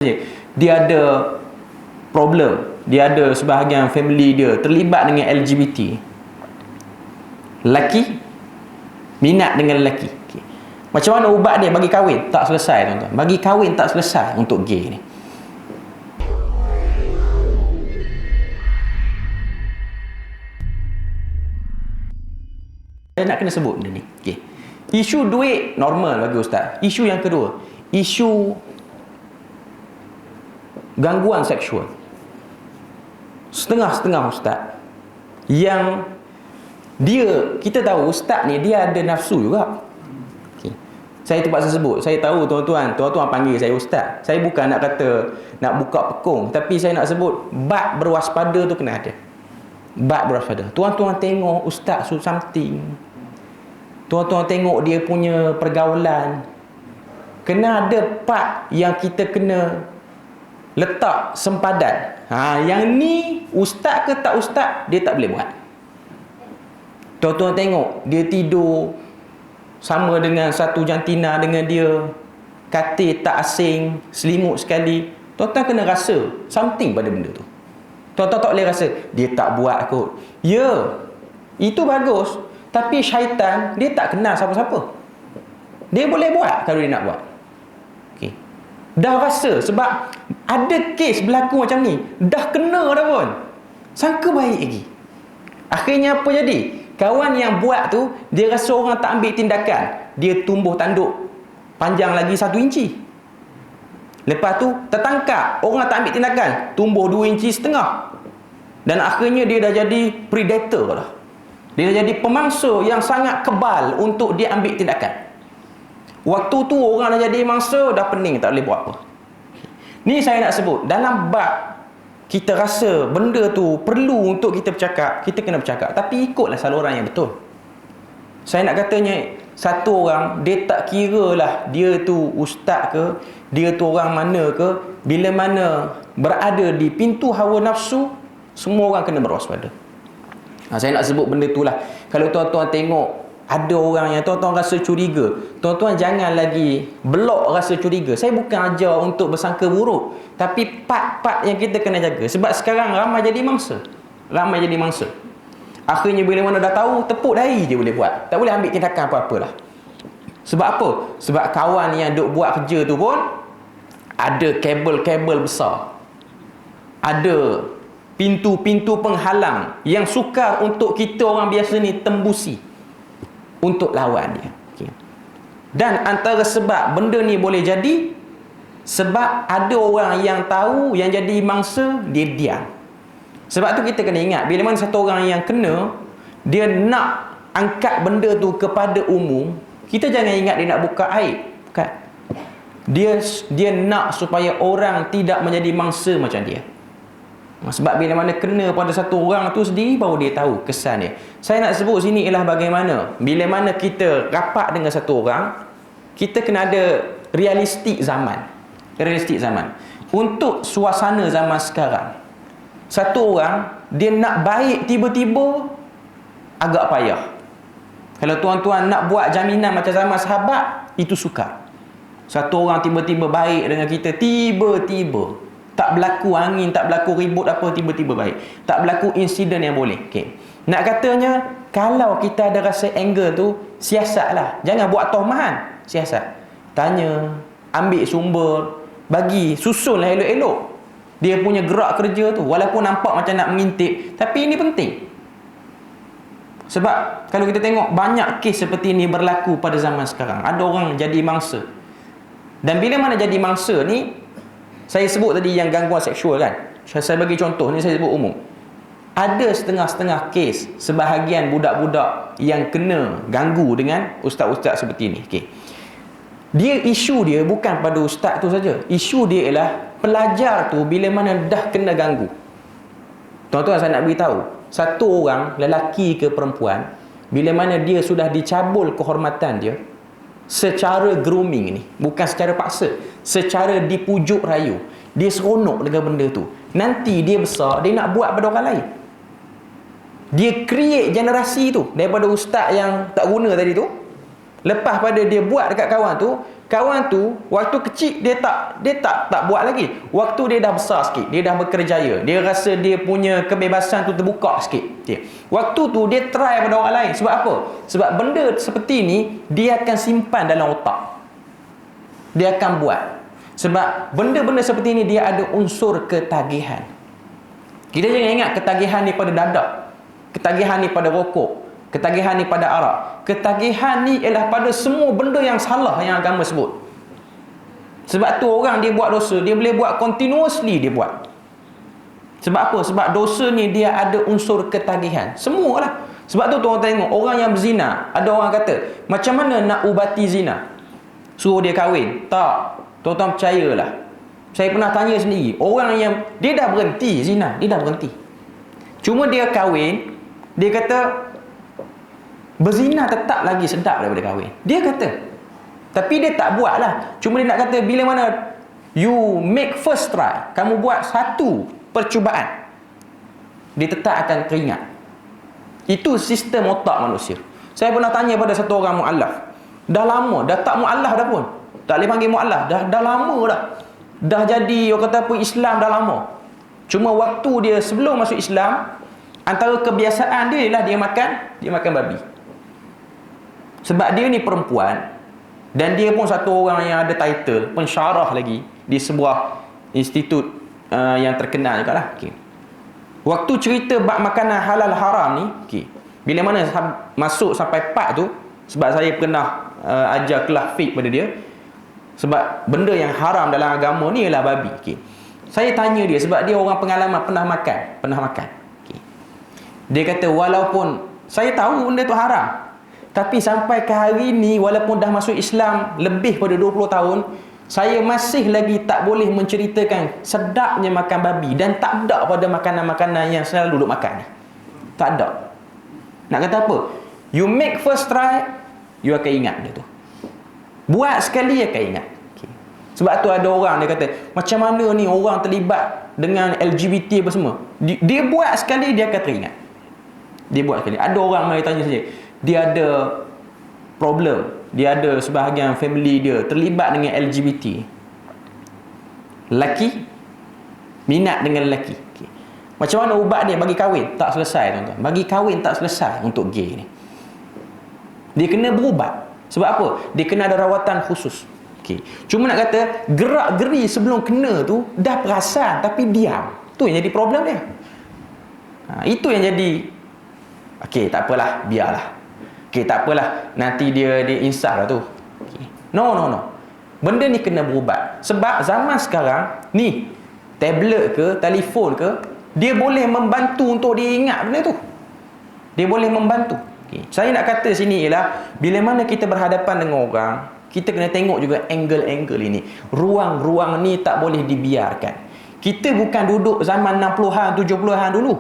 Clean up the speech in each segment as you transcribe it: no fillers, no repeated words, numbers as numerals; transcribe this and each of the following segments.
dia ada problem, dia ada sebahagian family dia terlibat dengan LGBT, lelaki minat dengan lelaki. Okay. Macam mana ubat dia bagi kahwin? Tak selesai, tuan-tuan. Bagi kahwin tak selesai untuk gay ni. Saya nak kena sebut benda ni. Okay. Isu duit normal bagi ustaz. Isu yang kedua, isu gangguan seksual. Setengah-setengah ustaz yang kita tahu ustaz ni dia ada nafsu juga. Okay. Saya terpaksa sebut. Saya tahu tuan-tuan panggil saya ustaz. Saya bukan nak kata nak buka pekung, tapi saya nak sebut bab berwaspada tu kena ada. Bab berwaspada. Tuan-tuan tengok ustaz something. Tuan-tuan tengok dia punya pergaulan. Kena ada part yang kita kena letak sempadan. Yang ni ustaz ke tak ustaz, dia tak boleh buat. Tuan-tuan tengok dia tidur sama dengan satu jantina dengan dia, katil tak asing, selimut sekali. Tuan-tuan kena rasa something pada benda tu. Tuan-tuan tak boleh rasa dia tak buat kot. Ya, itu bagus. Tapi syaitan dia tak kenal siapa-siapa. Dia boleh buat kalau dia nak buat. Okay. Dah rasa sebab ada kes berlaku macam ni, dah kena dah pun, sangka baik lagi. Akhirnya apa jadi? Kawan yang buat tu, dia rasa orang tak ambil tindakan, dia tumbuh tanduk panjang lagi 1 inci. Lepas tu tertangkap, orang tak ambil tindakan, tumbuh 2,5 inci. Dan akhirnya dia dah jadi predator lah. Dia dah jadi pemangsa yang sangat kebal untuk dia ambil tindakan. Waktu tu orang dah jadi mangsa, dah pening, tak boleh buat apa. Ni saya nak sebut, dalam bab kita rasa benda tu perlu untuk kita bercakap, kita kena bercakap. Tapi ikutlah saluran yang betul. Saya nak katanya, satu orang, dia tak kira lah dia tu ustaz ke, dia tu orang mana ke, bila mana berada di pintu hawa nafsu, semua orang kena berwaspada. Saya nak sebut benda tu lah. Kalau tuan-tuan tengok ada orang yang tuan-tuan rasa curiga, tuan-tuan jangan lagi blok rasa curiga. Saya bukan ajar untuk bersangka buruk, tapi part-part yang kita kena jaga. Sebab sekarang ramai jadi mangsa. Akhirnya bila mana dah tahu, tepuk dahi je boleh buat. Tak boleh ambil tindakan apa-apalah. Sebab apa? Sebab kawan yang duk buat kerja tu pun ada kabel-kabel besar, ada pintu-pintu penghalang yang sukar untuk kita orang biasa ni tembusi untuk lawan dia. Okay. Dan antara sebab benda ni boleh jadi, sebab ada orang yang tahu, yang jadi mangsa, dia diam. Sebab tu kita kena ingat, bila mana satu orang yang kena, dia nak angkat benda tu kepada umum, kita jangan ingat dia nak buka aib. Bukan. Dia nak supaya orang tidak menjadi mangsa macam dia. Sebab bila mana kena pada satu orang tu sendiri, baru dia tahu kesan dia. Saya nak sebut sini ialah bagaimana bila mana kita rapat dengan satu orang, kita kena ada realistik zaman. Untuk suasana zaman sekarang, satu orang dia nak baik tiba-tiba agak payah. Kalau tuan-tuan nak buat jaminan macam zaman sahabat, itu sukar. Satu orang tiba-tiba baik dengan kita, tiba-tiba tak berlaku angin, tak berlaku ribut apa, tiba-tiba baik. Tak berlaku insiden yang boleh. Okay. Nak katanya, kalau kita ada rasa anger tu, siasatlah. Jangan buat tohmahan. Siasat. Tanya, ambil sumber, bagi, susunlah elok-elok dia punya gerak kerja tu. Walaupun nampak macam nak mengintip, tapi ini penting. Sebab, kalau kita tengok, banyak kes seperti ini berlaku pada zaman sekarang. Ada orang jadi mangsa. Dan bila mana jadi mangsa ni, saya sebut tadi yang gangguan seksual kan. Saya bagi contoh, ni saya sebut umum. Ada setengah-setengah kes, sebahagian budak-budak yang kena ganggu dengan ustaz-ustaz seperti ni. Okay. Isu dia bukan pada ustaz tu saja. Isu dia ialah pelajar tu bila mana dah kena ganggu. Tuan-tuan, saya nak beritahu, satu orang, lelaki ke perempuan, bila mana dia sudah dicabul kehormatan dia, secara grooming ni, bukan secara paksa, secara dipujuk rayu, dia seronok dengan benda tu, nanti dia besar, dia nak buat pada orang lain. Dia create generasi tu, daripada ustaz yang tak guna tadi tu, Lepas pada dia buat dekat kawan tu waktu kecil dia tak buat lagi. Waktu dia dah besar sikit, dia dah berkerjaya, dia rasa dia punya kebebasan tu terbuka sikit. Waktu tu dia try pada orang lain. Sebab apa? Sebab benda seperti ni dia akan simpan dalam otak. Dia akan buat. Sebab benda-benda seperti ni dia ada unsur ketagihan. Kita jangan ingat ketagihan ni pada dadak, ketagihan ni pada rokok, ketagihan ni pada arak. Ketagihan ni ialah pada semua benda yang salah yang agama sebut. Sebab tu orang dia buat dosa, dia boleh buat continuously dia buat. Sebab apa? Sebab dosa ni dia ada unsur ketagihan. Semualah. Sebab tu orang tengok orang yang berzina, ada orang kata, macam mana nak ubati zina? Suruh dia kahwin. Tak. Tuan-tuan percayalah. Saya pernah tanya sendiri, orang yang dia dah berhenti zina, dia dah berhenti. Cuma dia kahwin, dia kata berzina tetap lagi sedap daripada kahwin. Dia kata. Tapi dia tak buat lah. Cuma dia nak kata bila mana you make first try, kamu buat satu percubaan, dia tetap akan teringat. Itu sistem otak manusia. Saya pernah tanya pada satu orang mu'allaf. Dah lama, dah tak mu'allaf dah pun. Tak boleh panggil mu'allaf. Dah lama dah. Dah jadi orang kata apa Islam dah lama. Cuma waktu dia sebelum masuk Islam, antara kebiasaan dia ialah dia makan babi. Sebab dia ni perempuan dan dia pun satu orang yang ada title pensyarah lagi di sebuah institut yang terkenal juga lah. Waktu cerita bab makanan halal haram ni, bila mana masuk sampai part tu, sebab saya pernah ajar kelas fiqh pada dia, sebab benda yang haram dalam agama ni ialah babi. Saya tanya dia sebab dia orang pengalaman pernah makan. Dia kata walaupun saya tahu benda tu haram, tapi sampai ke hari ni walaupun dah masuk Islam lebih pada 20 tahun, saya masih lagi tak boleh menceritakan sedapnya makan babi dan tak ada pada makanan-makanan yang selalu duduk makan ni. Tak ada. Nak kata apa? You make first try, you akan ingat dia tu. Buat sekali akan ingat. Sebab tu ada orang dia kata, macam mana ni orang terlibat dengan LGBT apa semua. Dia buat sekali dia akan teringat. Dia buat sekali. Ada orang mai tanya saja, dia ada problem, dia ada sebahagian family dia terlibat dengan LGBT. Lelaki minat dengan lelaki. Macam mana ubat dia bagi kahwin? Tak selesai tuan-tuan. Bagi kahwin tak selesai untuk gay ni. Dia kena berubat. Sebab apa? Dia kena ada rawatan khusus. Cuma nak kata gerak-geri sebelum kena tu dah perasan tapi diam. Tu yang jadi problem dia. Itu yang jadi. Tak apalah, biarlah. Tak apalah, nanti dia insaf lah tu. No. Benda ni kena berubat. Sebab zaman sekarang ni, tablet ke, telefon ke, dia boleh membantu untuk dia ingat benda tu. Dia boleh membantu. Saya nak kata sini ialah bila mana kita berhadapan dengan orang, kita kena tengok juga angle-angle ini. Ruang-ruang ni tak boleh dibiarkan. Kita bukan duduk zaman 60-an, 70-an dulu.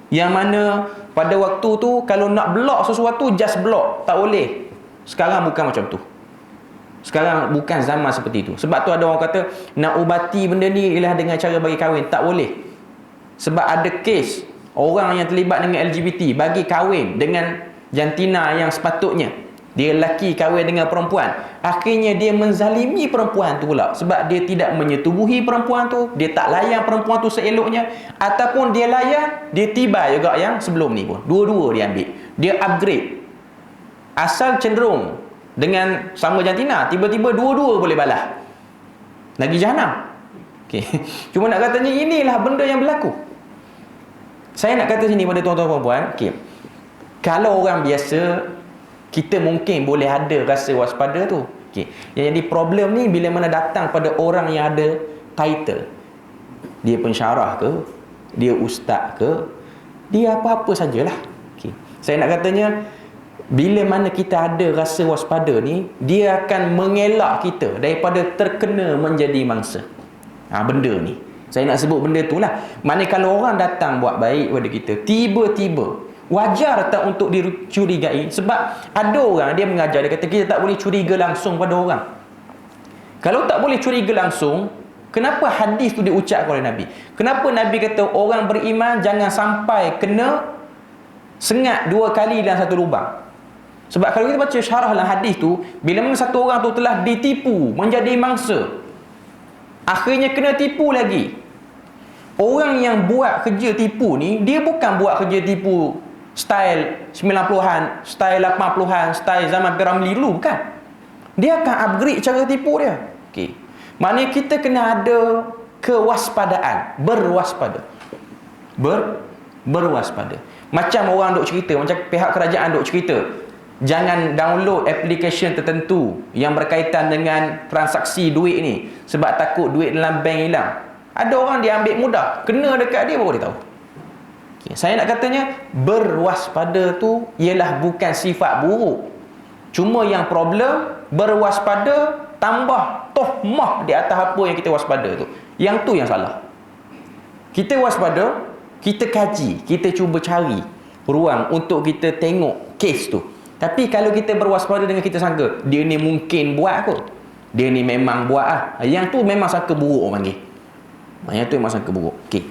Yang mana pada waktu tu kalau nak block sesuatu just block, tak boleh. Sekarang bukan macam tu. Sekarang bukan zaman seperti itu. Sebab tu ada orang kata nak ubati benda ni ialah dengan cara bagi kahwin. Tak boleh. Sebab ada kes orang yang terlibat dengan LGBT bagi kahwin dengan jantina yang sepatutnya. Dia lelaki kahwin dengan perempuan. Akhirnya dia menzalimi perempuan tu pula. Sebab dia tidak menyetubuhi perempuan tu, dia tak layan perempuan tu seeloknya, ataupun dia layan, dia tiba juga yang sebelum ni pun. Dua-dua dia ambil. Dia upgrade. Asal cenderung dengan sama jantina, tiba-tiba dua-dua boleh balas. Lagi jahanam. Cuma nak katanya inilah benda yang berlaku. Saya nak kata sini pada tuan-tuan perempuan, kalau orang biasa, kita mungkin boleh ada rasa waspada tu. Yang jadi problem ni bila mana datang pada orang yang ada title. Dia pensyarah ke, dia ustaz ke, dia apa-apa sajalah. Saya nak katanya bila mana kita ada rasa waspada ni, dia akan mengelak kita daripada terkena menjadi mangsa. Benda ni. Saya nak sebut benda tu lah. Mana kalau orang datang buat baik pada kita, tiba-tiba wajar tak untuk dicurigai? Sebab ada orang dia mengajar, dia kata kita tak boleh curiga langsung pada orang. Kalau tak boleh curiga langsung, kenapa hadis tu diucapkan oleh Nabi? Kenapa Nabi kata orang beriman jangan sampai kena sengat 2 kali dalam satu lubang? Sebab kalau kita baca syarah dalam hadis tu, bila mana satu orang tu telah ditipu, menjadi mangsa, akhirnya kena tipu lagi. Orang yang buat kerja tipu ni, dia bukan buat kerja tipu style 90-an, style 80-an, style zaman Piramli dulu, bukan. Dia akan upgrade cara tipu dia. Okey. Maknanya kita kena ada kewaspadaan, berwaspada. Berwaspada. Macam orang duk cerita, macam pihak kerajaan duk cerita, jangan download aplikesen tertentu yang berkaitan dengan transaksi duit ni sebab takut duit dalam bank hilang. Ada orang dia ambil mudah, kena dekat dia baru dia tahu. Okay. Saya nak katanya berwaspada tu ialah bukan sifat buruk. Cuma yang problem berwaspada tambah tohmah di atas apa yang kita waspada tu. Yang tu yang salah. Kita waspada, kita kaji, kita cuba cari ruang untuk kita tengok kes tu. Tapi kalau kita berwaspada dengan kita sangka, dia ni mungkin buat kot, dia ni memang buat lah. Yang tu memang sangka buruk orang panggil. Yang tu memang sangka buruk. Okey.